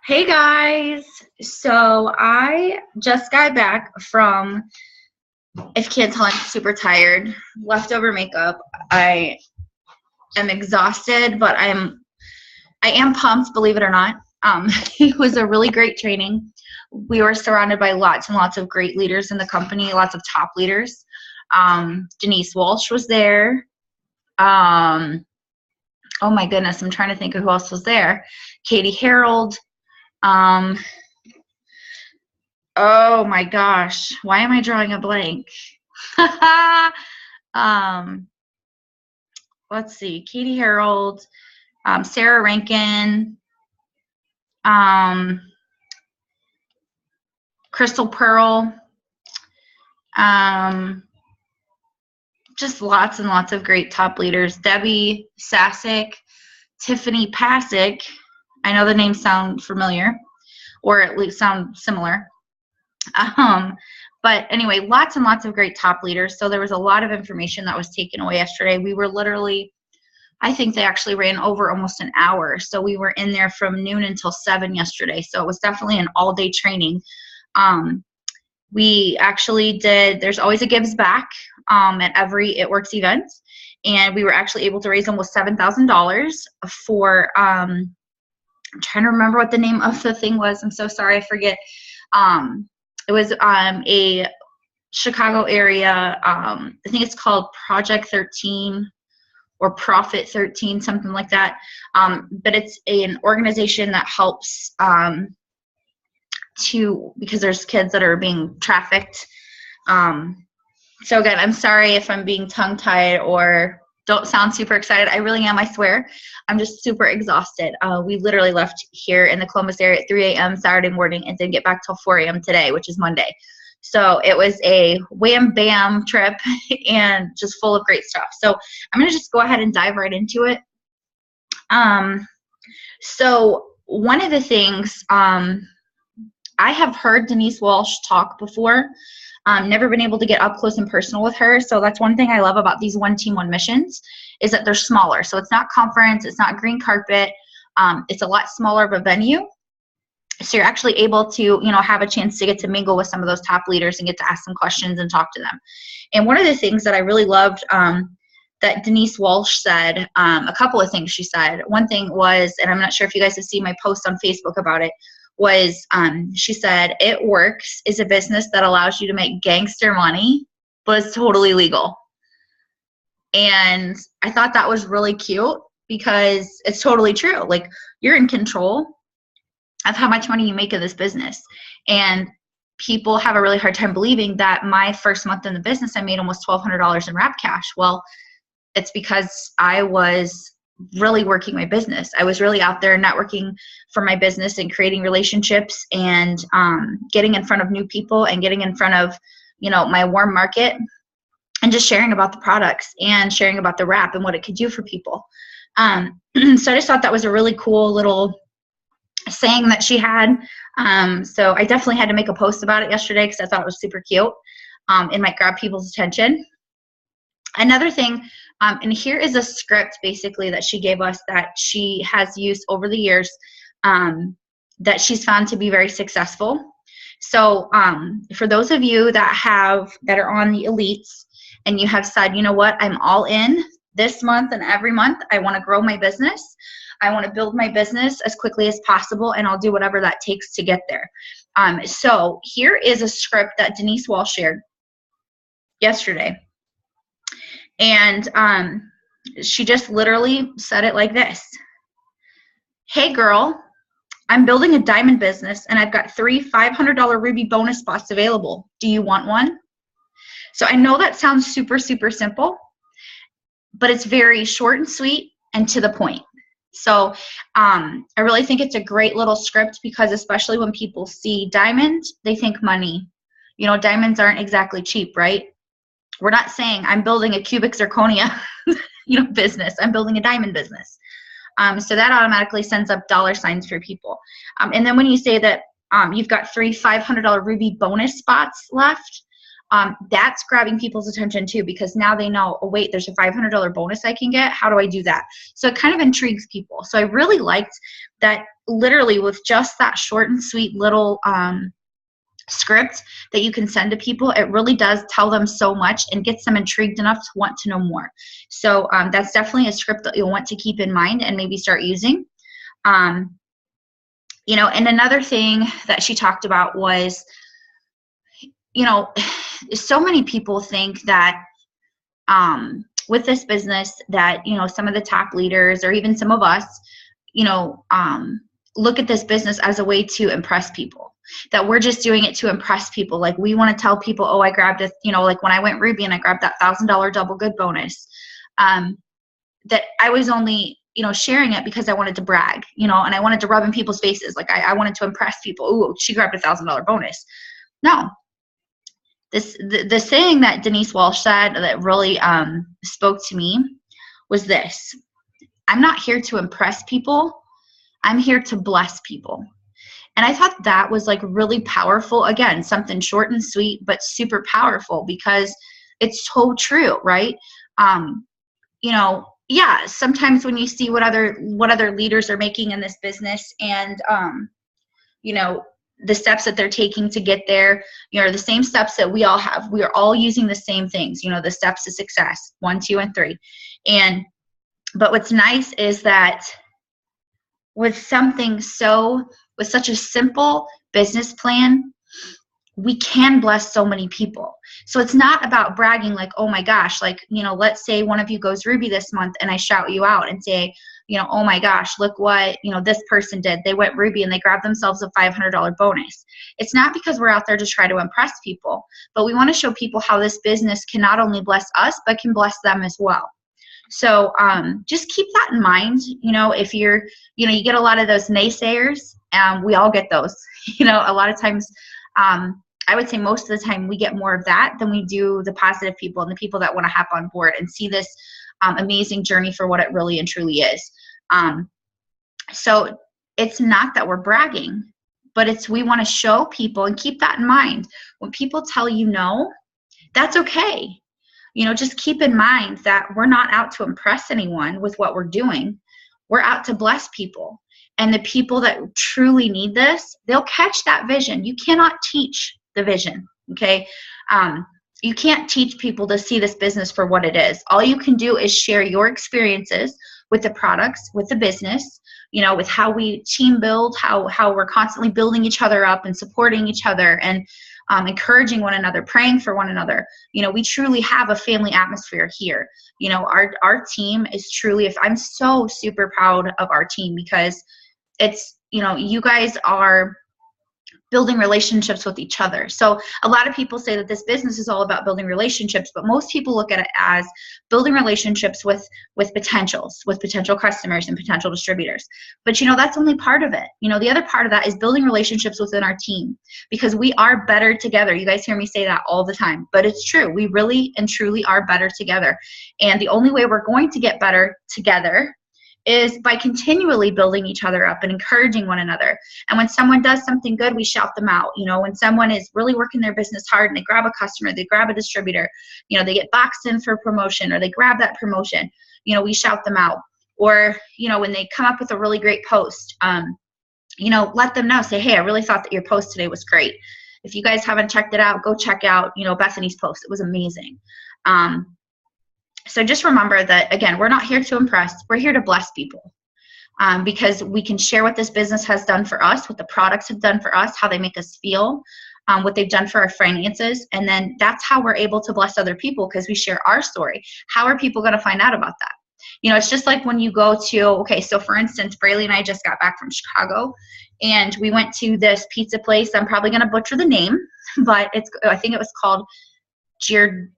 Hey guys, so I just got back from, if you can't tell, I'm super tired, leftover makeup. I am exhausted, but I am pumped, believe it or not. It was a really great training. We were surrounded by lots and lots of great leaders in the company, lots of top leaders. Denise Walsh was there. Um, oh my goodness, I'm trying to think of who else was there. Katie Harold. Um, Oh my gosh, why am I drawing a blank? um, let's see, Katie Harold, Sarah Rankin, um, Crystal Pearl, um, just lots and lots of great top leaders. Debbie Sasick, Tiffany Pasick. I know the names sound familiar, or at least sound similar. Um, but anyway, lots and lots of great top leaders. So there was a lot of information that was taken away yesterday. We were literally, I think they actually ran over almost an hour. So we were in there from noon until 7 yesterday. So it was definitely an all-day training. We actually did, there's always a gives back at every It Works event. And we were actually able to raise almost $7,000 for, I'm trying to remember what the name of the thing was. I'm so sorry, I forget. It was a Chicago area, I think it's called Project 13 or Profit 13, something like that. But it's an organization that helps because there's kids that are being trafficked. So again, I'm sorry if I'm being tongue-tied or don't sound super excited. I really am, I swear. I'm just super exhausted. We literally left here in the Columbus area at 3 a.m. Saturday morning and didn't get back till 4 a.m. today, which is Monday. So it was a wham bam trip and just full of great stuff. So I'm going to just go ahead and dive right into it. So one of the things, I have heard Denise Walsh talk before. Never been able to get up close and personal with her. So that's one thing I love about these One Team, One Missions is that they're smaller. So it's not conference, it's not green carpet. It's a lot smaller of a venue. So you're actually able to, have a chance to get to mingle with some of those top leaders and get to ask them questions and talk to them. And one of the things that I really loved that Denise Walsh said, a couple of things she said. One thing was, and I'm not sure if you guys have seen my post on Facebook about it, was she said, It Works is a business that allows you to make gangster money, but it's totally legal. And I thought that was really cute because it's totally true. Like, you're in control of how much money you make in this business. And people have a really hard time believing that my first month in the business, I made almost $1,200 in wrap cash. Well, it's because I was really working my business. I was really out there networking for my business and creating relationships and getting in front of new people and getting in front of, my warm market and just sharing about the products and sharing about the wrap and what it could do for people. So I just thought that was a really cool little saying that she had. So I definitely had to make a post about it yesterday because I thought it was super cute. It might grab people's attention. Another thing, and here is a script basically that she gave us that she has used over the years that she's found to be very successful. So for those of you that are on the elites and you have said, you know what, I'm all in this month and every month, I want to grow my business. I want to build my business as quickly as possible, and I'll do whatever that takes to get there. So here is a script that Denise Walsh shared yesterday. And she just literally said it like this. Hey girl, I'm building a diamond business and I've got 3 $500 Ruby bonus spots available. Do you want one? So I know that sounds super, super simple, but it's very short and sweet and to the point. So I really think it's a great little script because especially when people see diamond, they think money. Diamonds aren't exactly cheap, right? We're not saying I'm building a cubic zirconia, business. I'm building a diamond business. So that automatically sends up dollar signs for people. And then when you say that you've got 3 $500 Ruby bonus spots left, that's grabbing people's attention too, because now they know, oh wait, there's a $500 bonus I can get. How do I do that? So it kind of intrigues people. So I really liked that, literally with just that short and sweet little script that you can send to people, it really does tell them so much and gets them intrigued enough to want to know more. So that's definitely a script that you'll want to keep in mind and maybe start using. You know, and another thing that she talked about was, you know, so many people think that with this business that, you know, some of the top leaders or even some of us, you know, look at this business as a way to impress people, that we're just doing it to impress people. Like we want to tell people, oh, I grabbed a, you know, like when I went Ruby and I grabbed that $1,000 double good bonus, that I was only, you know, sharing it because I wanted to brag, you know, and I wanted to rub in people's faces. Like I wanted to impress people. Oh, she grabbed a $1,000 bonus. No. The saying that Denise Walsh said that really spoke to me was this: I'm not here to impress people. I'm here to bless people. And I thought that was like really powerful. Again, something short and sweet, but super powerful because it's so true, right? You know, yeah, sometimes when you see what other leaders are making in this business and, you know, the steps that they're taking to get there, you know, the same steps that we all have. We are all using the same things, you know, the steps to success, 1, 2, and 3. But what's nice is that with such a simple business plan, we can bless so many people. So it's not about bragging like, oh my gosh, like, you know, let's say one of you goes Ruby this month and I shout you out and say, you know, oh my gosh, look what, you know, this person did. They went Ruby and they grabbed themselves a $500 bonus. It's not because we're out there to try to impress people, but we want to show people how this business can not only bless us, but can bless them as well. So just keep that in mind. You know, if you're, you know, you get a lot of those naysayers, we all get those, you know, a lot of times, I would say most of the time we get more of that than we do the positive people and the people that want to hop on board and see this amazing journey for what it really and truly is. So it's not that we're bragging, but it's, we want to show people, and keep that in mind. When people tell you no, that's okay. You know, just keep in mind that we're not out to impress anyone with what we're doing. We're out to bless people. And the people that truly need this, they'll catch that vision. You cannot teach the vision, okay? You can't teach people to see this business for what it is. All you can do is share your experiences with the products, with the business, you know, with how we team build, how we're constantly building each other up and supporting each other and encouraging one another, praying for one another. You know, we truly have a family atmosphere here. You know, our team is truly, I'm so super proud of our team because it's, you know, you guys are building relationships with each other. So a lot of people say that this business is all about building relationships, but most people look at it as building relationships with potential customers and potential distributors. But you know, that's only part of it. You know, the other part of that is building relationships within our team, because we are better together. You guys hear me say that all the time, but it's true. We really and truly are better together. And the only way we're going to get better together is by continually building each other up and encouraging one another. And when someone does something good, we shout them out. You know, when someone is really working their business hard and they grab a customer, they grab a distributor, you know, they get boxed in for promotion or they grab that promotion, you know, we shout them out. Or, you know, when they come up with a really great post, you know, let them know, say, hey, I really thought that your post today was great. If you guys haven't checked it out, go check out, you know, Bethany's post. It was amazing. So just remember that, again, we're not here to impress. We're here to bless people because we can share what this business has done for us, what the products have done for us, how they make us feel, what they've done for our finances. And then that's how we're able to bless other people, because we share our story. How are people going to find out about that? You know, it's just like when you go to, okay, so for instance, Braylee and I just got back from Chicago and we went to this pizza place. I'm probably going to butcher the name, but I think it was called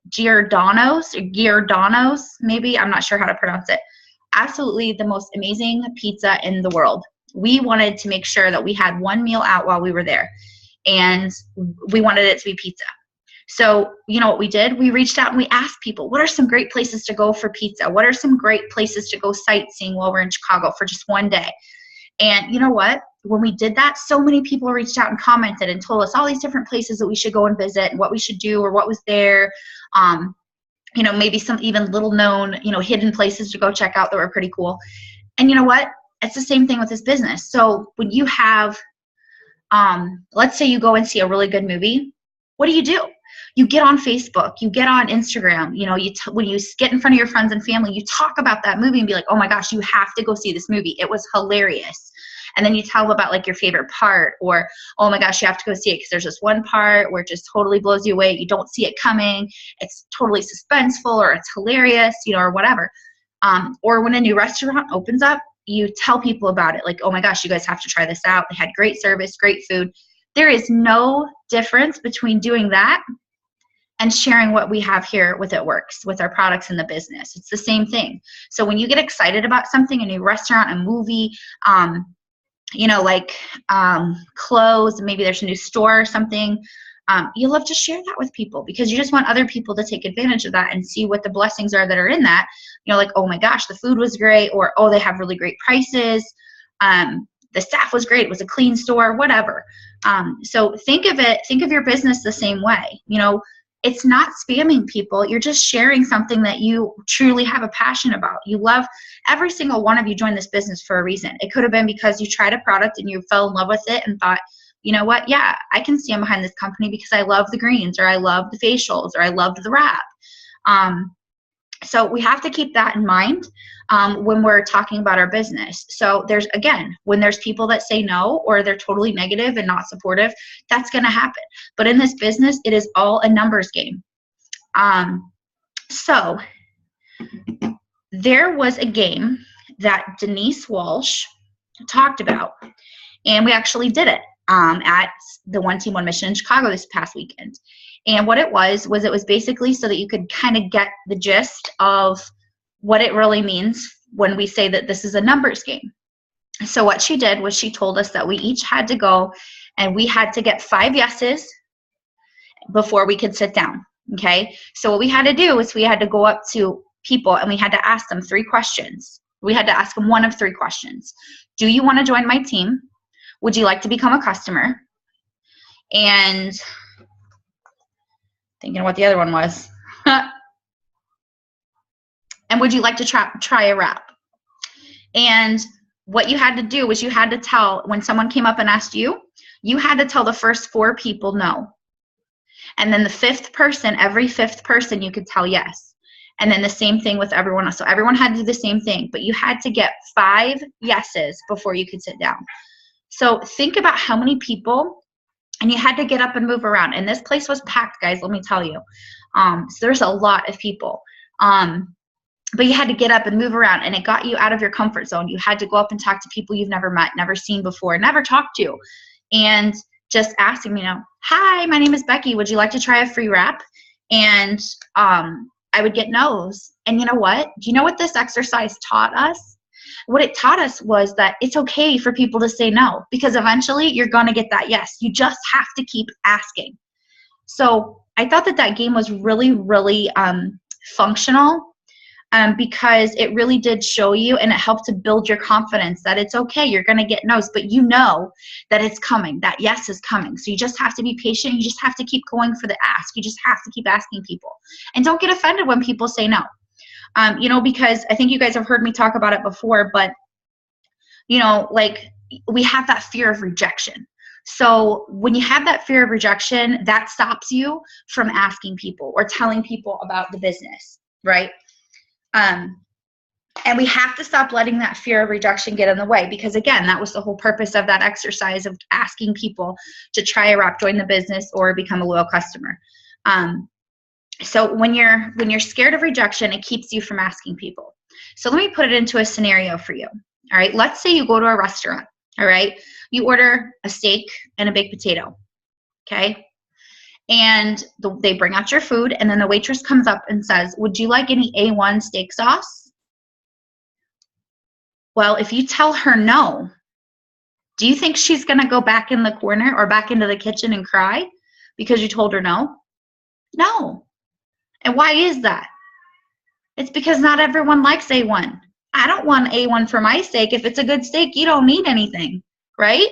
Giordano's, maybe. I'm not sure how to pronounce it. Absolutely the most amazing pizza in the world. We wanted to make sure that we had one meal out while we were there, and we wanted it to be pizza. So, you know what we did? We reached out and we asked people, what are some great places to go for pizza? What are some great places to go sightseeing while we're in Chicago for just one day? And you know what? when we did that, so many people reached out and commented and told us all these different places that we should go and visit and what we should do or what was there. You know, maybe some even little known, you know, hidden places to go check out that were pretty cool. And you know what? It's the same thing with this business. So when you have, let's say you go and see a really good movie, what do? You get on Facebook, you get on Instagram, you know, when you get in front of your friends and family, you talk about that movie and be like, oh my gosh, you have to go see this movie. It was hilarious. And then you tell them about like your favorite part, or, oh my gosh, you have to go see it because there's this one part where it just totally blows you away. You don't see it coming. It's totally suspenseful, or it's hilarious, you know, or whatever. Or when a new restaurant opens up, you tell people about it. Like, oh my gosh, you guys have to try this out. They had great service, great food. There is no difference between doing that and sharing what we have here with It Works, with our products in the business. It's the same thing. So when you get excited about something, a new restaurant, a movie, you know, like clothes, maybe there's a new store or something, you love to share that with people because you just want other people to take advantage of that and see what the blessings are that are in that. You know, like, oh my gosh, the food was great, or, oh, they have really great prices. The staff was great. It was a clean store, whatever. So think of your business the same way. You know, it's not spamming people. You're just sharing something that you truly have a passion about. You love, every single one of you joined this business for a reason. It could have been because you tried a product and you fell in love with it and thought, you know what, yeah, I can stand behind this company because I love the greens, or I love the facials, or I loved the wrap. So we have to keep that in mind when we're talking about our business. So there's, again, when there's people that say no, or they're totally negative and not supportive, that's going to happen. But in this business, it is all a numbers game. So there was a game that Denise Walsh talked about, and we actually did it at the One Team One Mission in Chicago this past weekend. And what it was it was basically so that you could kind of get the gist of what it really means when we say that this is a numbers game. So what she did was she told us that we each had to go and we had to get 5 yeses before we could sit down. Okay. So what we had to do is we had to go up to people and we had to ask them 3 questions. We had to ask them one of 3 questions. Do you want to join my team? Would you like to become a customer? And thinking what the other one was. And would you like to try a wrap? And what you had to do was you had to tell, when someone came up and asked you, you had to tell the first 4 people no. And then the 5th person, every 5th person, you could tell yes. And then the same thing with everyone else. So everyone had to do the same thing, but you had to get 5 yeses before you could sit down. So think about how many people, and you had to get up and move around. And this place was packed, guys, let me tell you. So there's a lot of people. But you had to get up and move around, and it got you out of your comfort zone. You had to go up and talk to people you've never met, never seen before, never talked to. And just ask them, you know, hi, my name is Becky. Would you like to try a free wrap? And I would get no's. And you know what? Do you know what this exercise taught us? What it taught us was that it's okay for people to say no, because eventually you're going to get that yes. You just have to keep asking. So I thought that game was really, really functional. Because it really did show you, and it helped to build your confidence that it's okay, you're going to get no's, but you know that it's coming, that yes is coming. So you just have to be patient. You just have to keep going for the ask. You just have to keep asking people. And don't get offended when people say no. You know, because I think you guys have heard me talk about it before, but, you know, like we have that fear of rejection. So when you have that fear of rejection, that stops you from asking people or telling people about the business, right? And we have to stop letting that fear of rejection get in the way, because again, that was the whole purpose of that exercise of asking people to try a wrap, join the business, or become a loyal customer. So when you're scared of rejection, it keeps you from asking people. So let me put it into a scenario for you. All right. Let's say you go to a restaurant. All right. You order a steak and a baked potato. Okay. And they bring out your food, and then the waitress comes up and says, would you like any A1 steak sauce? Well, if you tell her no, do you think she's going to go back in the corner or back into the kitchen and cry because you told her no? No. And why is that? It's because not everyone likes A1. I don't want A1 for my steak. If it's a good steak, you don't need anything. right?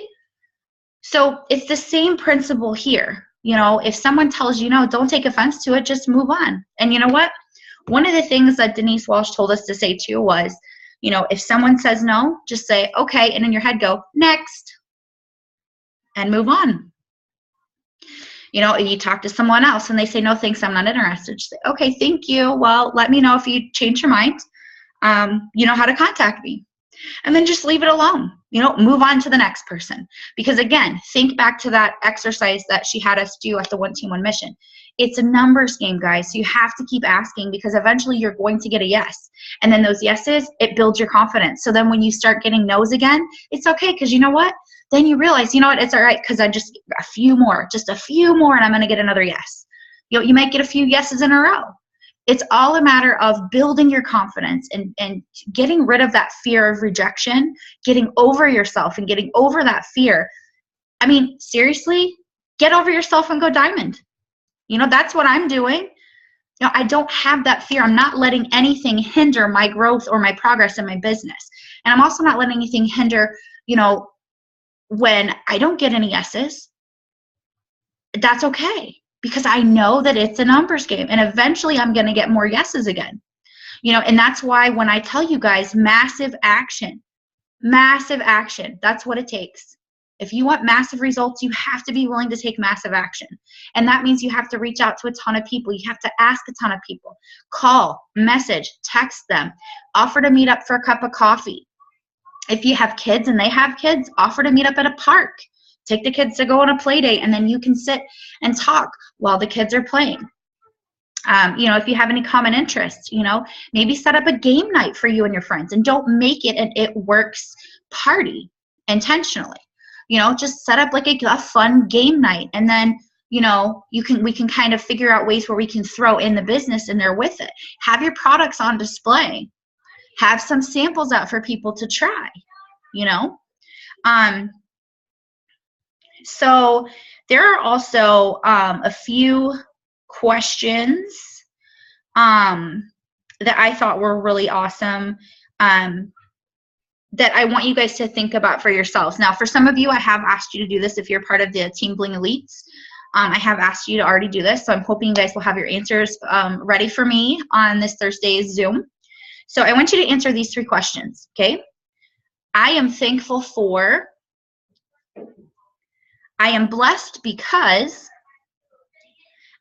So it's the same principle here. You know, if someone tells you no, don't take offense to it, just move on. And you know what? One of the things that Denise Walsh told us to say too was, you know, if someone says no, just say, okay, and in your head go, next, and move on. You know, you talk to someone else and they say, no, thanks, I'm not interested. Just say, okay, thank you. Well, let me know if you change your mind. You know how to contact me. And then just leave it alone. You know, move on to the next person. Because again, think back to that exercise that she had us do at the One Team, One Mission. It's a numbers game, guys. So you have to keep asking because eventually you're going to get a yes. And then those yeses, it builds your confidence. So then when you start getting no's again, it's okay because you know what? Then you realize, you know what, it's all right because I just a few more, and I'm going to get another yes. You know, you might get a few yeses in a row. It's all a matter of building your confidence and getting rid of that fear of rejection, getting over yourself and getting over that fear. I mean, seriously, get over yourself and go diamond. You know, that's what I'm doing. You know, I don't have that fear. I'm not letting anything hinder my growth or my progress in my business. And I'm also not letting anything hinder, you know, when I don't get any yeses. That's okay. Because I know that it's a numbers game and eventually I'm going to get more yeses again. You know, and that's why when I tell you guys massive action, that's what it takes. If you want massive results, you have to be willing to take massive action. And that means you have to reach out to a ton of people. You have to ask a ton of people. Call, message, text them, offer to meet up for a cup of coffee. If you have kids and they have kids, offer to meet up at a park. Take the kids to go on a play date, and then you can sit and talk while the kids are playing. You know, if you have any common interests, you know, maybe set up a game night for you and your friends, and don't make it an it works party intentionally. You know, just set up like a fun game night, and then, you know, we can kind of figure out ways where we can throw in the business in there with it. Have your products on display. Have some samples out for people to try, you know. So there are also a few questions that I thought were really awesome that I want you guys to think about for yourselves. Now, for some of you, I have asked you to do this if you're part of the Team Bling Elites. I have asked you to already do this, so I'm hoping you guys will have your answers ready for me on this Thursday's Zoom. So I want you to answer these 3 questions, okay? I am thankful for, I am blessed because,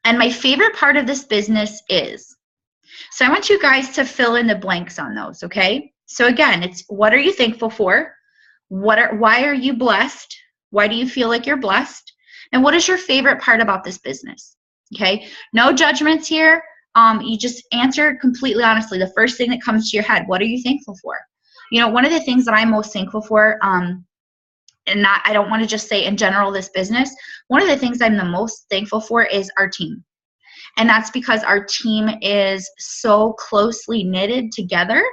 and my favorite part of this business is. So I want you guys to fill in the blanks on those, okay? So again, it's what are you thankful for? Why are you blessed? Why do you feel like you're blessed? And what is your favorite part about this business? Okay? No judgments here. You just answer completely honestly. The first thing that comes to your head, what are you thankful for? You know, one of the things that I'm most thankful for, and I don't want to just say in general this business, one of the things I'm the most thankful for is our team. And that's because our team is so closely knitted together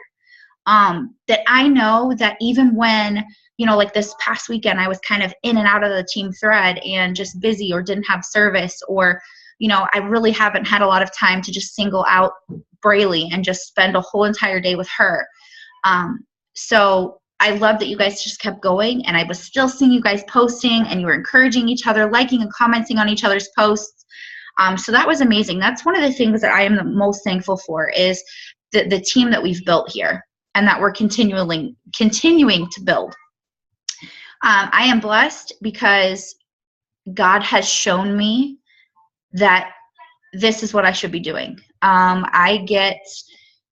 that I know that even when, you know, like this past weekend, I was kind of in and out of the team thread and just busy or didn't have service, or, you know, I really haven't had a lot of time to just single out Braylee and just spend a whole entire day with her. So I love that you guys just kept going, and I was still seeing you guys posting, and you were encouraging each other, liking and commenting on each other's posts. So that was amazing. That's one of the things that I am the most thankful for is the team that we've built here and that we're continuing to build. I am blessed because God has shown me that this is what I should be doing. I get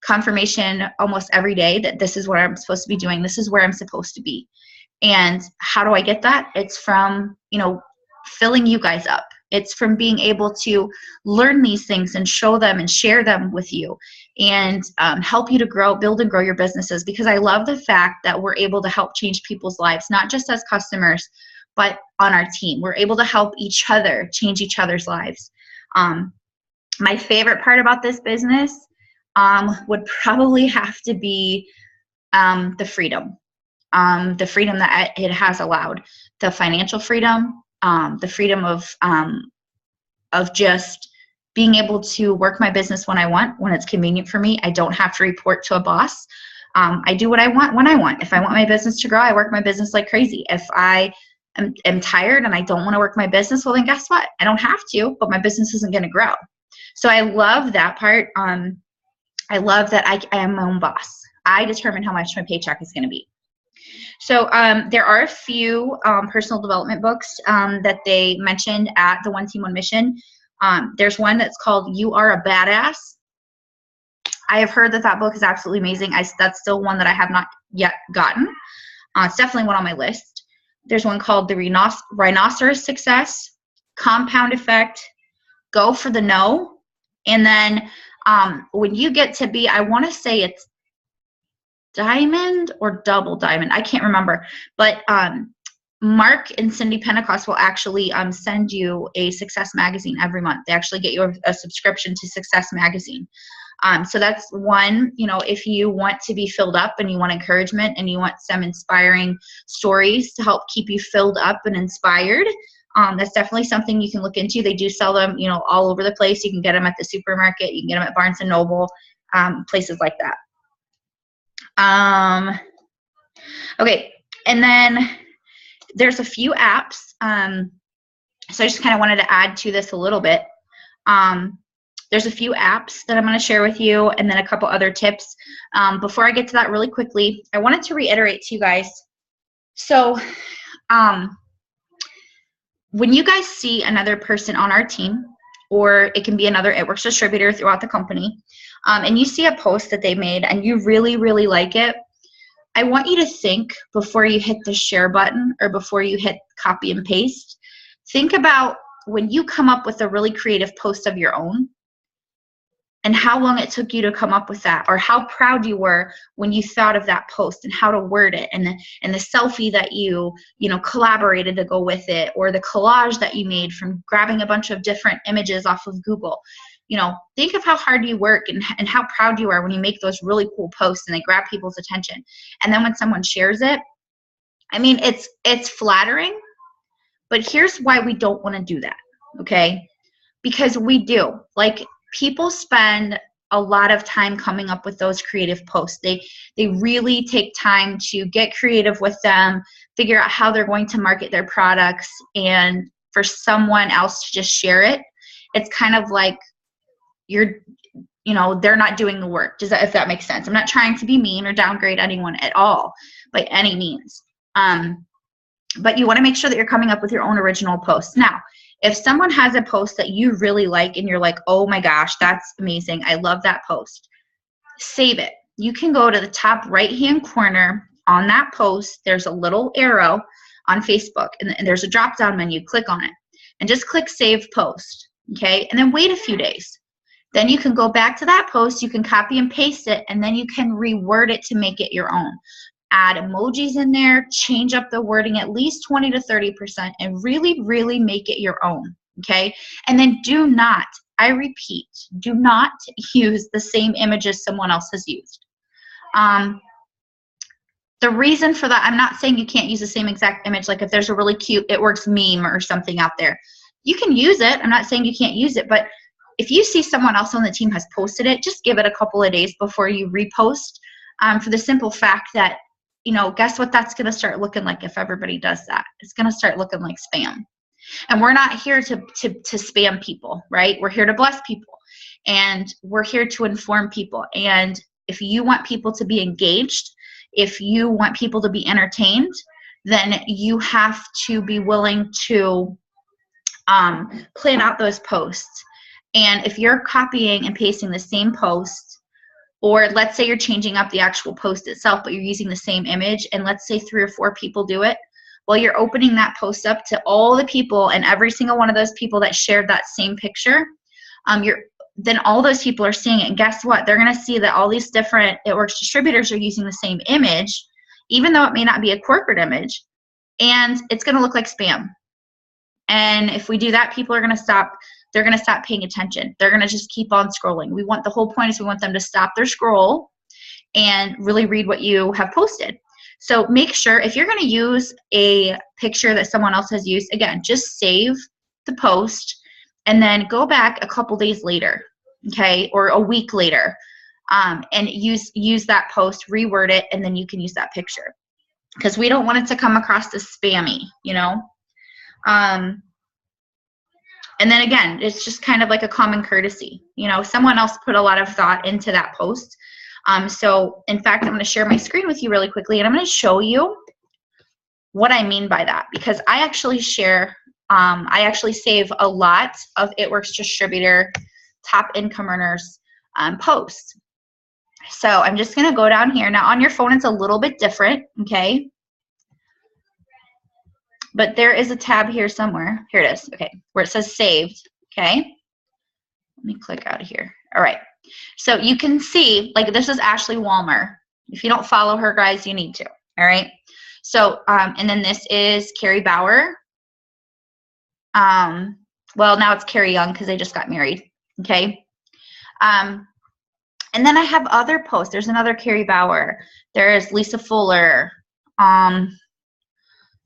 confirmation almost every day that this is what I'm supposed to be doing. This is where I'm supposed to be. And how do I get that? It's from, you know, filling you guys up. It's from being able to learn these things and show them and share them with you and help you to grow, build and grow your businesses, because I love the fact that we're able to help change people's lives, not just as customers, but on our team. We're able to help each other change each other's lives. My favorite part about this business would probably have to be the freedom that it has allowed, the financial freedom, the freedom of just being able to work my business when I want, when it's convenient for me. I don't have to report to a boss. I do what I want when I want. If I want my business to grow, I work my business like crazy. If I am tired and I don't want to work my business, well, then guess what? I don't have to, but my business isn't going to grow. So I love that part. I love that I am my own boss. I determine how much my paycheck is going to be. So there are a few personal development books that they mentioned at the One Team, One Mission. There's one that's called You Are a Badass. I have heard that that book is absolutely amazing. That's still one that I have not yet gotten. It's definitely one on my list. There's one called The Rhinoceros Success, Compound Effect, Go for the No. And then when you get to be, I want to say it's Diamond or Double Diamond. I can't remember. But Mark and Cindy Pentecost will actually send you a Success magazine every month. They actually get you a subscription to Success magazine. So that's one, if you want to be filled up and you want encouragement and you want some inspiring stories to help keep you filled up and inspired, that's definitely something you can look into. They do sell them, all over the place. You can get them at the supermarket. You can get them at Barnes & Noble, places like that. Okay. And then there's a few apps. So I just kind of wanted to add to this a little bit. There's a few apps that I'm going to share with you and then a couple other tips. Before I get to that really quickly, I wanted to reiterate to you guys. So when you guys see another person on our team, or it can be another It Works distributor throughout the company, and you see a post that they made and you really, really like it, I want you to think before you hit the share button or before you hit copy and paste. Think about when you come up with a really creative post of your own and how long it took you to come up with that, or how proud you were when you thought of that post and how to word it, and the selfie that you collaborated to go with it, or the collage that you made from grabbing a bunch of different images off of Google. Think of how hard you work and how proud you are when you make those really cool posts and they grab people's attention. And then when someone shares it, I mean, it's flattering, but here's why we don't want to do that, okay? Because we do. People spend a lot of time coming up with those creative posts. They really take time to get creative with them, figure out how they're going to market their products, and for someone else to just share it, it's kind of like they're not doing the work. If that makes sense? I'm not trying to be mean or downgrade anyone at all by any means. But you want to make sure that you're coming up with your own original posts. Now, if someone has a post that you really like and you're like, oh my gosh, that's amazing, I love that post, save it. You can go to the top right-hand corner on that post. There's a little arrow on Facebook, and there's a drop-down menu. Click on it, and just click Save Post, okay? And then wait a few days. Then you can go back to that post, you can copy and paste it, and then you can reword it to make it your own. Add emojis in there, change up the wording at least 20 to 30%, and really, really make it your own, okay? And then do not, I repeat, do not use the same images someone else has used. The reason for that, I'm not saying you can't use the same exact image. Like if there's a really cute It Works meme or something out there, you can use it. I'm not saying you can't use it, but if you see someone else on the team has posted it, just give it a couple of days before you repost, for the simple fact that, guess what that's going to start looking like if everybody does that? It's going to start looking like spam. And we're not here to spam people, right? We're here to bless people. And we're here to inform people. And if you want people to be engaged, if you want people to be entertained, then you have to be willing to plan out those posts. And if you're copying and pasting the same post, or let's say you're changing up the actual post itself, but you're using the same image, and let's say 3 or 4 people do it, well, you're opening that post up to all the people, and every single one of those people that shared that same picture, then all those people are seeing it, and guess what? They're going to see that all these different It Works distributors are using the same image, even though it may not be a corporate image, and it's going to look like spam. And if we do that, people are going to stop. They're going to stop paying attention. They're going to just keep on scrolling. The whole point is we want them to stop their scroll and really read what you have posted. So make sure if you're going to use a picture that someone else has used, again, just save the post and then go back a couple days later, okay, or a week later. and use that post, reword it, and then you can use that picture, because we don't want it to come across as spammy, you know. And then again, it's just kind of like a common courtesy. You know, someone else put a lot of thought into that post. So in fact, I'm going to share my screen with you really quickly, and I'm going to show you what I mean by that, because I actually share, I actually save a lot of It Works Distributor top income earners posts. So I'm just going to go down here. Now on your phone, it's a little bit different, okay? But there is a tab here somewhere. Here it is, okay, where it says saved, okay? Let me click out of here. All right, so you can see, like, this is Ashley Walmer. If you don't follow her, guys, you need to, all right? So, and then this is Carrie Bauer. Well, now it's Carrie Young because they just got married, okay? And then I have other posts. There's another Carrie Bauer. There's Lisa Fuller.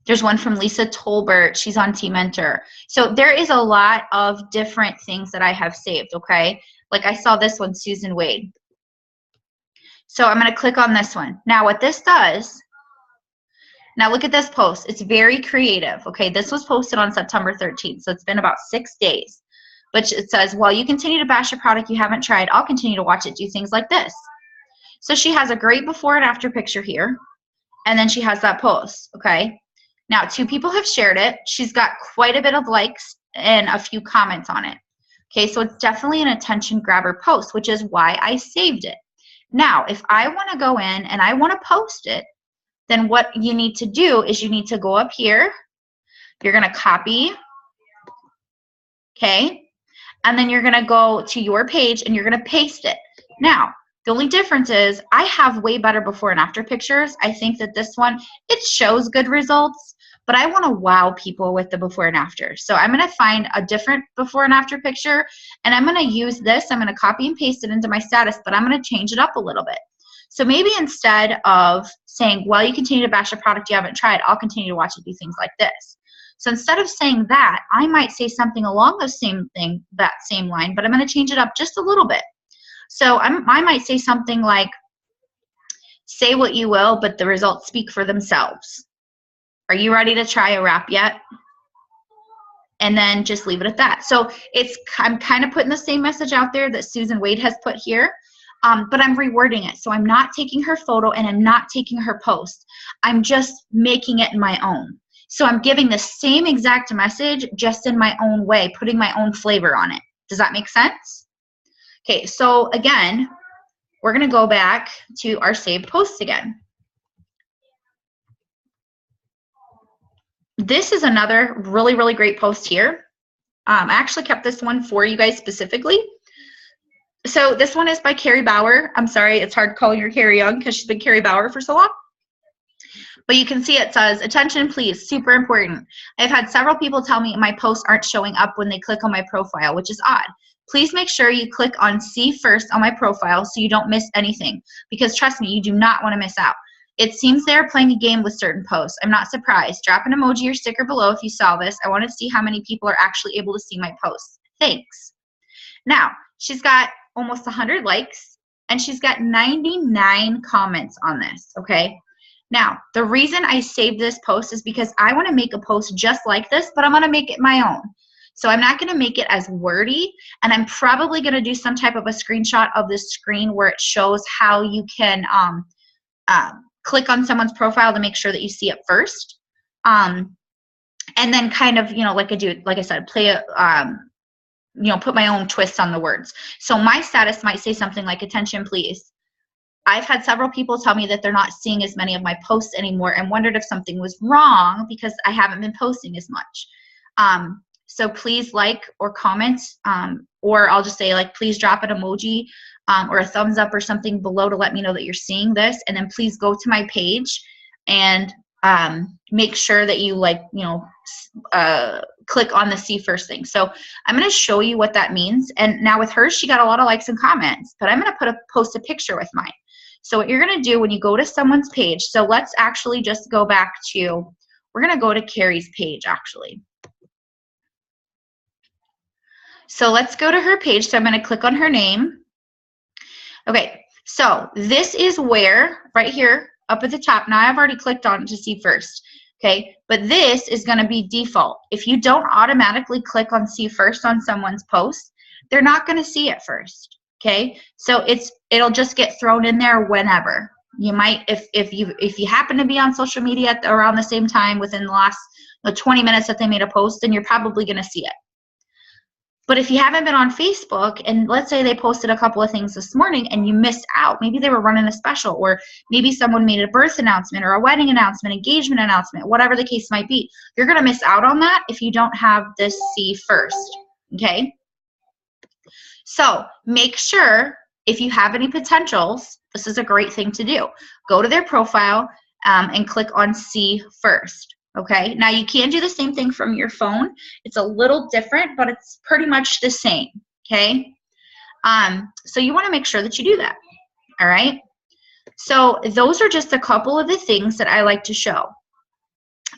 There's one from Lisa Tolbert. She's on Team Mentor. So there is a lot of different things that I have saved, okay? Like I saw this one, Susan Wade. So I'm going to click on this one. Now what this does, now look at this post. It's very creative, okay? This was posted on September 13th, so it's been about 6 days. But it says, while you continue to bash a product you haven't tried, I'll continue to watch it do things like this. So she has a great before and after picture here, and then she has that post, okay? Now, 2 people have shared it. She's got quite a bit of likes and a few comments on it. Okay, so it's definitely an attention grabber post, which is why I saved it. Now, if I want to go in and I want to post it, then what you need to do is you need to go up here. You're going to copy, okay? And then you're going to go to your page and you're going to paste it. Now, the only difference is I have way better before and after pictures. I think that this one, it shows good results, but I want to wow people with the before and after. So I'm going to find a different before and after picture, and I'm going to use this. I'm going to copy and paste it into my status, but I'm going to change it up a little bit. So maybe instead of saying, well, you continue to bash a product you haven't tried, I'll continue to watch it do things like this. So instead of saying that, I might say something along the same thing, that same line, but I'm going to change it up just a little bit. So I might say something like, say what you will, but the results speak for themselves. Are you ready to try a wrap yet? And then just leave it at that. So I'm kind of putting the same message out there that Susan Wade has put here, but I'm rewording it. So I'm not taking her photo and I'm not taking her post. I'm just making it my own. So I'm giving the same exact message, just in my own way, putting my own flavor on it. Does that make sense? Okay, so again, we're going to go back to our saved posts again. This is another really, really great post here. I actually kept this one for you guys specifically. So this one is by Carrie Bauer. I'm sorry, it's hard calling her Carrie Young because she's been Carrie Bauer for so long. But you can see it says, attention please, super important. I've had several people tell me my posts aren't showing up when they click on my profile, which is odd. Please make sure you click on see first on my profile so you don't miss anything, because trust me, you do not want to miss out. It seems they're playing a game with certain posts. I'm not surprised. Drop an emoji or sticker below if you saw this. I want to see how many people are actually able to see my posts. Thanks. Now, she's got almost 100 likes and she's got 99 comments on this, okay? Now, the reason I saved this post is because I want to make a post just like this, but I'm going to make it my own. So I'm not going to make it as wordy, and I'm probably going to do some type of a screenshot of this screen where it shows how you can click on someone's profile to make sure that you see it first. And then kind of, you know, like I said, play a, you know, put my own twist on the words. So my status might say something like, attention please. I've had several people tell me that they're not seeing as many of my posts anymore and wondered if something was wrong because I haven't been posting as much. So please like or comment, or I'll just say like, please drop an emoji or a thumbs up or something below to let me know that you're seeing this. And then please go to my page and make sure that you click on the see first thing. So I'm going to show you what that means. And now with her, she got a lot of likes and comments, but I'm going to post a picture with mine. So what you're going to do when you go to someone's page, so let's actually just go back to, we're going to go to Carrie's page actually. So let's go to her page. So I'm going to click on her name. Okay, So this is where, right here, up at the top, now I've already clicked on it to see first, okay? But this is gonna be default. If you don't automatically click on see first on someone's post, they're not gonna see it first, okay? So it'll just get thrown in there whenever. You might, if you happen to be on social media around the same time within the last 20 minutes that they made a post, then you're probably gonna see it. But if you haven't been on Facebook, and let's say they posted a couple of things this morning and you missed out, maybe they were running a special, or maybe someone made a birth announcement or a wedding announcement, engagement announcement, whatever the case might be, you're going to miss out on that if you don't have this see first, okay? So make sure if you have any potentials, this is a great thing to do. Go to their profile and click on see first. Okay, now you can do the same thing from your phone. It's a little different, but it's pretty much the same, okay? So you wanna make sure that you do that, all right? So those are just a couple of the things that I like to show.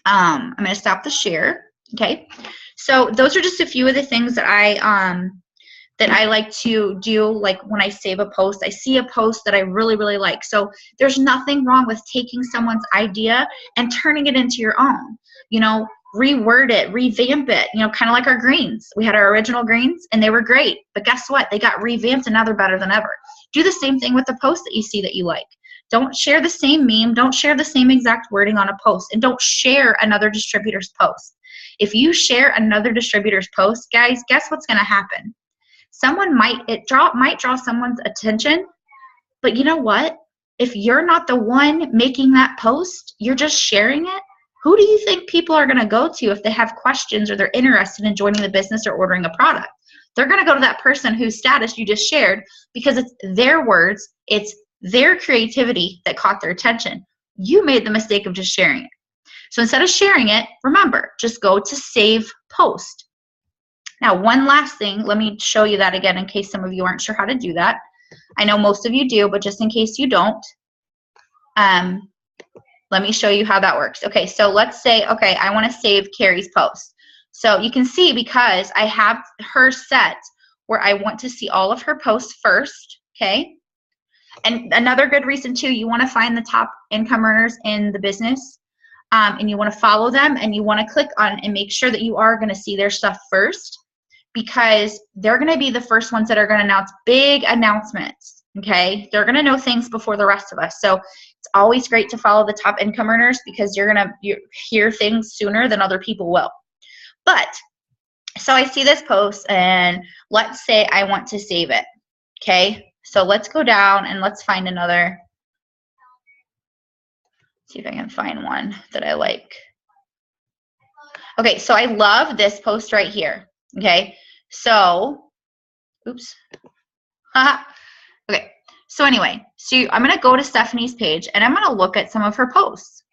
I'm gonna stop the share, okay? So those are just a few of the things that I like to do. Like when I save a post, I see a post that I really, really like. So there's nothing wrong with taking someone's idea and turning it into your own, you know, reword it, revamp it, you know, kind of like our greens. We had our original greens and they were great, but guess what? They got revamped and now they're better than ever. Do the same thing with the post that you see that you like. Don't share the same meme. Don't share the same exact wording on a post, and don't share another distributor's post. If you share another distributor's post, guys, guess what's going to happen? Someone might draw someone's attention, but you know what? If you're not the one making that post, you're just sharing it. Who do you think people are going to go to if they have questions or they're interested in joining the business or ordering a product? They're going to go to that person whose status you just shared because it's their words, it's their creativity that caught their attention. You made the mistake of just sharing it. So instead of sharing it, remember, just go to save post. Now, one last thing, let me show you that again in case some of you aren't sure how to do that. I know most of you do, but just in case you don't, let me show you how that works. Okay, so let's say, okay, I want to save Carrie's post. So you can see because I have her set where I want to see all of her posts first, okay? And another good reason too, you want to find the top income earners in the business, and you want to follow them, and you want to click on and make sure that you are going to see their stuff first, because they're going to be the first ones that are going to announce big announcements, okay? They're going to know things before the rest of us. So it's always great to follow the top income earners because you're going to hear things sooner than other people will. But, so I see this post, and let's say I want to save it, okay? So let's go down and let's find another. See if I can find one that I like. Okay, so I love this post right here, okay? So, oops. Okay, so anyway, so I'm going to go to Stephanie's page, and I'm going to look at some of her posts.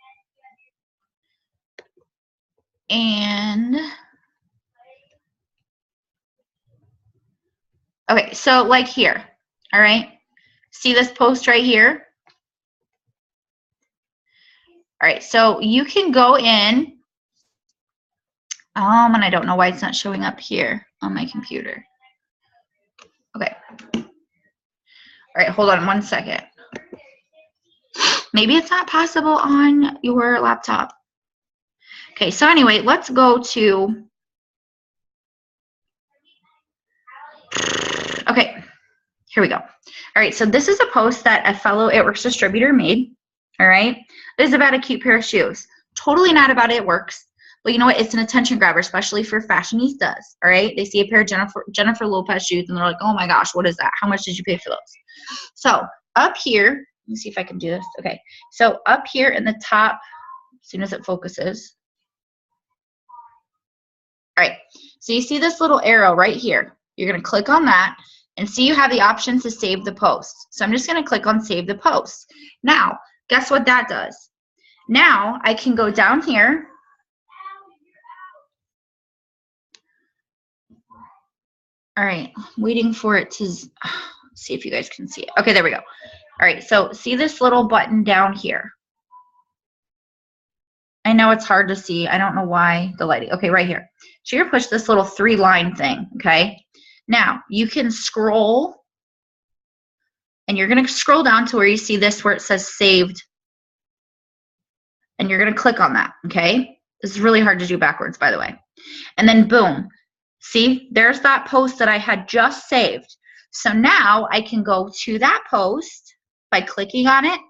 And, okay, so like here, all right? See this post right here? All right, so you can go in, and I don't know why it's not showing up here on my computer. Okay. All right, hold on one second. Maybe it's not possible on your laptop. Okay, so anyway, let's go to, okay, here we go. All right, so this is a post that a fellow It Works distributor made, all right? It is about a cute pair of shoes. Totally not about It Works, but you know what? It's an attention grabber, especially for fashionistas, all right? They see a pair of Jennifer Lopez shoes, and they're like, oh my gosh, what is that? How much did you pay for those? So up here, let me see if I can do this. Okay, so up here in the top, as soon as it focuses. All right, so you see this little arrow right here. You're going to click on that and see you have the option to save the post. So I'm just going to click on save the post. Now, guess what that does? Now I can go down here. All right, waiting for it to see if you guys can see it. Okay, there we go. All right, so see this little button down here. I know it's hard to see. I don't know why the lighting. Okay, right here. So you're push this little 3-line thing, okay? Now, you can scroll and you're going to scroll down to where you see this where it says saved, and you're going to click on that, okay? This is really hard to do backwards, by the way. And then boom, see, there's that post that I had just saved. So now I can go to that post by clicking on it,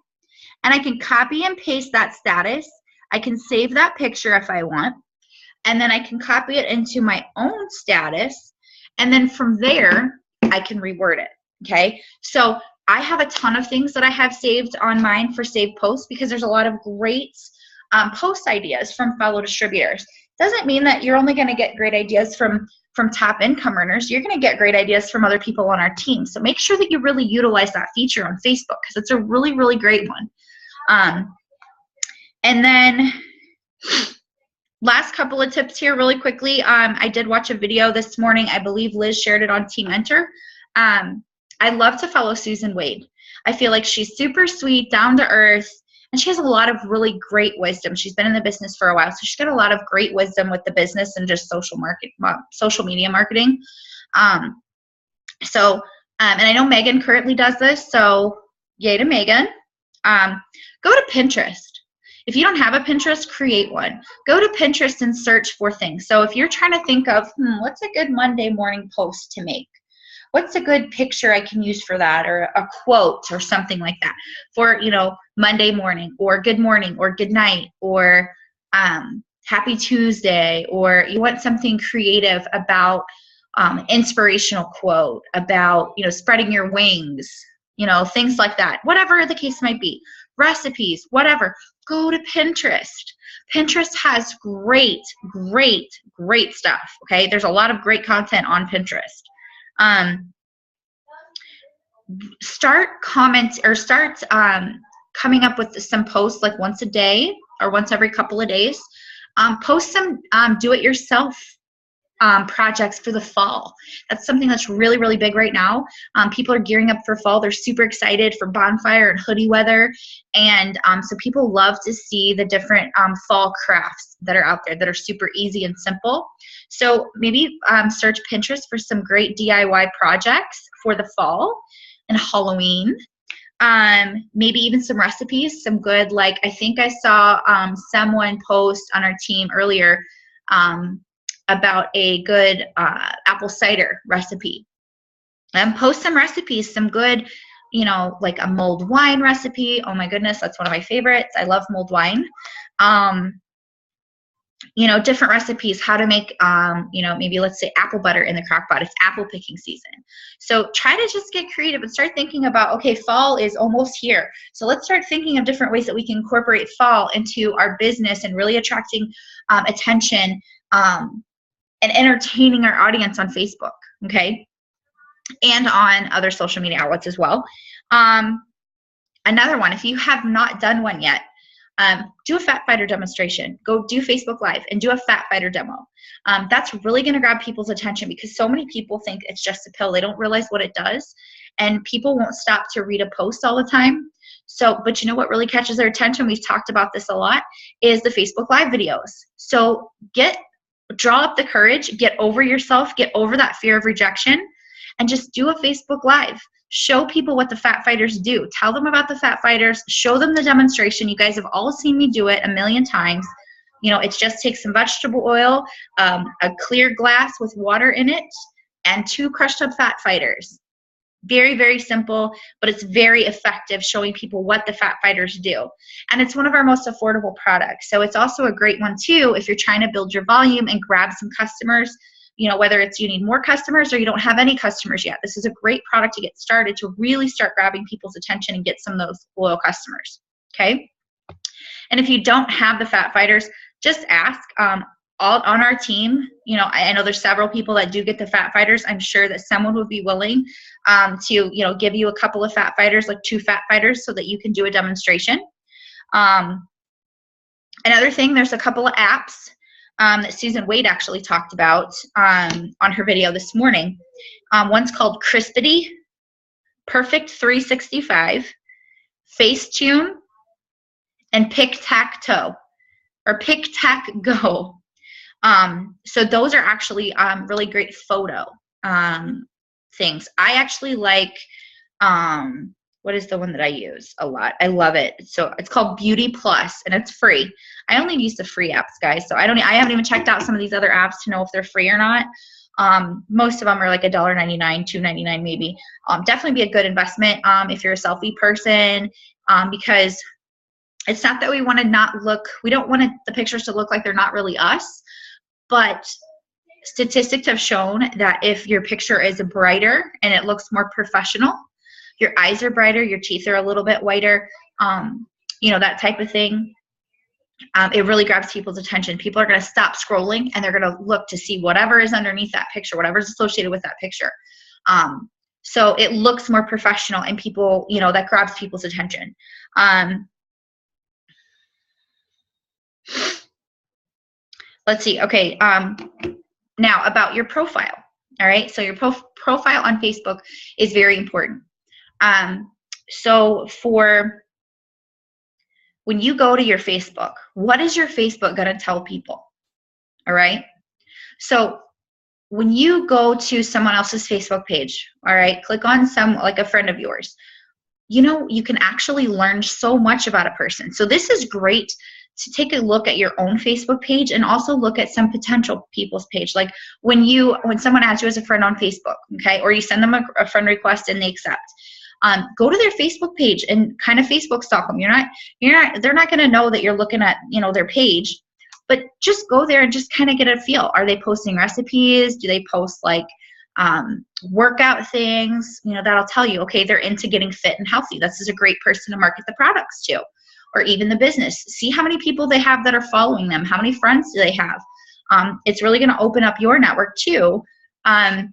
and I can copy and paste that status. I can save that picture if I want, and then I can copy it into my own status, and then from there, I can reword it, okay? So I have a ton of things that I have saved on mine for saved posts because there's a lot of great post ideas from fellow distributors. Doesn't mean that you're only gonna get great ideas from top income earners. You're gonna get great ideas from other people on our team. So make sure that you really utilize that feature on Facebook because it's a really, really great one. And then last couple of tips here really quickly. I did watch a video this morning. I believe Liz shared it on Team Enter. I love to follow Susan Wade. I feel like she's super sweet, down to earth, and she has a lot of really great wisdom. She's been in the business for a while, so she's got a lot of great wisdom with the business and just social media marketing. And I know Megan currently does this, so yay to Megan. Go to Pinterest. If you don't have a Pinterest, create one. Go to Pinterest and search for things. So if you're trying to think of, what's a good Monday morning post to make? What's a good picture I can use for that, or a quote or something like that for, Monday morning, or good morning, or good night, or happy Tuesday, or you want something creative about inspirational quote, about, spreading your wings, things like that. Whatever the case might be. Recipes, whatever. Go to Pinterest. Pinterest has great, great, great stuff, okay? There's a lot of great content on Pinterest. Start coming up with some posts like once a day or once every couple of days. Post some do-it-yourself projects for the fall. That's something that's really, really big right now. People are gearing up for fall. They're super excited for bonfire and hoodie weather. And so people love to see the different fall crafts that are out there that are super easy and simple. So maybe search Pinterest for some great DIY projects for the fall and Halloween. Maybe even some recipes, some good, like I think I saw someone post on our team earlier about a good apple cider recipe. And post some recipes, some good, like a mulled wine recipe. Oh my goodness, that's one of my favorites. I love mulled wine. Different recipes, how to make, maybe let's say apple butter in the crock pot. It's apple picking season. So try to just get creative and start thinking about, okay, fall is almost here. So let's start thinking of different ways that we can incorporate fall into our business and really attracting attention and entertaining our audience on Facebook, okay? And on other social media outlets as well. Another one, if you have not done one yet, do a Fat Fighter demonstration. Go do Facebook Live and do a Fat Fighter demo. That's really going to grab people's attention because so many people think it's just a pill. They don't realize what it does, and people won't stop to read a post all the time. So, but you know what really catches their attention? We've talked about this a lot, is the Facebook Live videos. So draw up the courage, get over yourself, get over that fear of rejection, and just do a Facebook Live. Show people what the Fat Fighters do. Tell them about the Fat Fighters. Show them the demonstration. You guys have all seen me do it a million times. It just takes some vegetable oil, a clear glass with water in it, and 2 crushed up Fat Fighters. Very, very simple, but it's very effective showing people what the Fat Fighters do. And it's one of our most affordable products. So it's also a great one too if you're trying to build your volume and grab some customers, whether it's you need more customers or you don't have any customers yet. This is a great product to get started to really start grabbing people's attention and get some of those loyal customers, okay? And if you don't have the Fat Fighters, just ask. All on our team, I know there's several people that do get the Fat Fighters. I'm sure that someone would be willing to, give you a couple of Fat Fighters, like 2 Fat Fighters, so that you can do a demonstration. Another thing, there's a couple of apps that Susan Wade actually talked about on her video this morning. One's called Crispity, Perfect 365, Facetune, and Pick-Tac-Toe, or Pick-Tac-Go. So those are actually really great photo things. I actually like what is the one that I use a lot? I love it. So it's called Beauty Plus, and it's free. I only use the free apps, guys. So I haven't even checked out some of these other apps to know if they're free or not. Most of them are like $1.99, $2.99 maybe. Definitely be a good investment if you're a selfie person, because it's not that we want to not look, we don't want the pictures to look like they're not really us, but statistics have shown that if your picture is brighter and it looks more professional, your eyes are brighter, your teeth are a little bit whiter, that type of thing, it really grabs people's attention. People are going to stop scrolling and they're going to look to see whatever is underneath that picture, whatever is associated with that picture. So it looks more professional, and people, that grabs people's attention. Let's see. Okay. Now about your profile. All right. So your profile on Facebook is very important. So when you go to your Facebook, what is your Facebook going to tell people? All right. So when you go to someone else's Facebook page, all right, click on like a friend of yours, you can actually learn so much about a person. So this is great to take a look at your own Facebook page and also look at some potential people's page. Like when someone adds you as a friend on Facebook, okay, or you send them a friend request and they accept, go to their Facebook page and kind of Facebook stalk them. They're not going to know that you're looking at, their page, but just go there and just kind of get a feel. Are they posting recipes? Do they post like workout things? That'll tell you, okay, they're into getting fit and healthy. This is a great person to market the products to, or even the business. See how many people they have that are following them. How many friends do they have? It's really going to open up your network too. And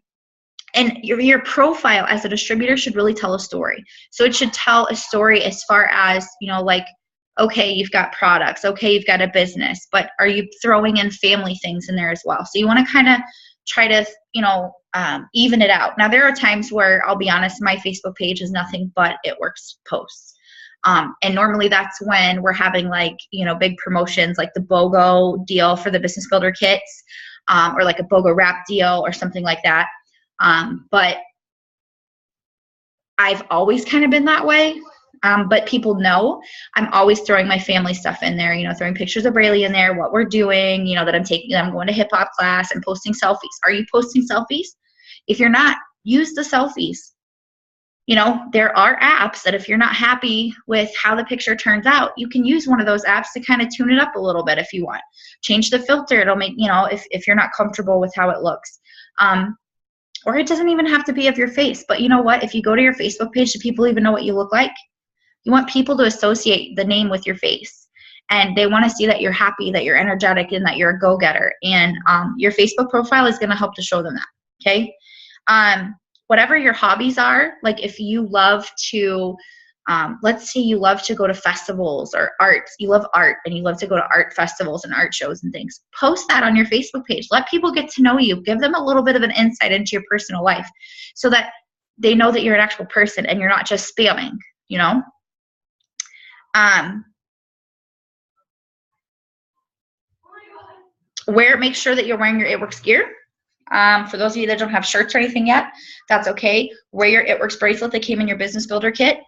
your profile as a distributor should really tell a story. So it should tell a story as far as, like, okay, you've got products, okay, you've got a business, but are you throwing in family things in there as well? So you want to kind of try to, even it out. Now, there are times where, I'll be honest, my Facebook page is nothing but It Works posts. And normally that's when we're having like, big promotions, like the BOGO deal for the business builder kits, or like a BOGO wrap deal or something like that. But I've always kind of been that way. But people know I'm always throwing my family stuff in there, throwing pictures of Braylee in there, what we're doing, that I'm going to hip hop class and posting selfies. Are you posting selfies? If you're not, use the selfies. There are apps that if you're not happy with how the picture turns out, you can use one of those apps to kind of tune it up a little bit if you want. Change the filter. It'll make, if you're not comfortable with how it looks. Or it doesn't even have to be of your face. But you know what? If you go to your Facebook page, do people even know what you look like? You want people to associate the name with your face. And they want to see that you're happy, that you're energetic, and that you're a go-getter. And your Facebook profile is going to help to show them that. Okay? Whatever your hobbies are, like if you love to, let's say you love to go to festivals or arts, you love art and you love to go to art festivals and art shows and things, post that on your Facebook page. Let people get to know you. Give them a little bit of an insight into your personal life so that they know that you're an actual person and you're not just spamming, Make sure that you're wearing your It Works gear. For those of you that don't have shirts or anything yet, that's okay. Wear your It Works bracelet that came in your business builder kit.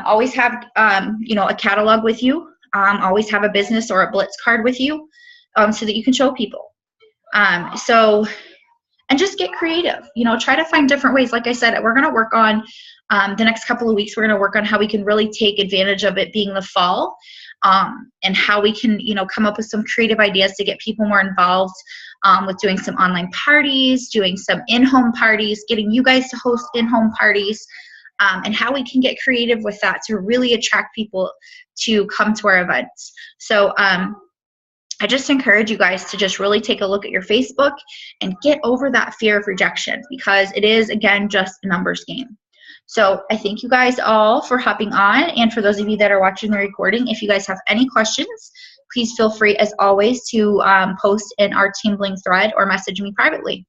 Always have, a catalog with you. Always have a business or a Blitz card with you, so that you can show people. And just get creative. Try to find different ways. Like I said, we're going to work on the next couple of weeks. We're going to work on how we can really take advantage of it being the fall, and how we can, come up with some creative ideas to get people more involved with doing some online parties, doing some in-home parties, getting you guys to host in-home parties, and how we can get creative with that to really attract people to come to our events. So I just encourage you guys to just really take a look at your Facebook and get over that fear of rejection, because it is, again, just a numbers game. So I thank you guys all for hopping on. And for those of you that are watching the recording, if you guys have any questions, please feel free, as always, to post in our Team Bling thread or message me privately.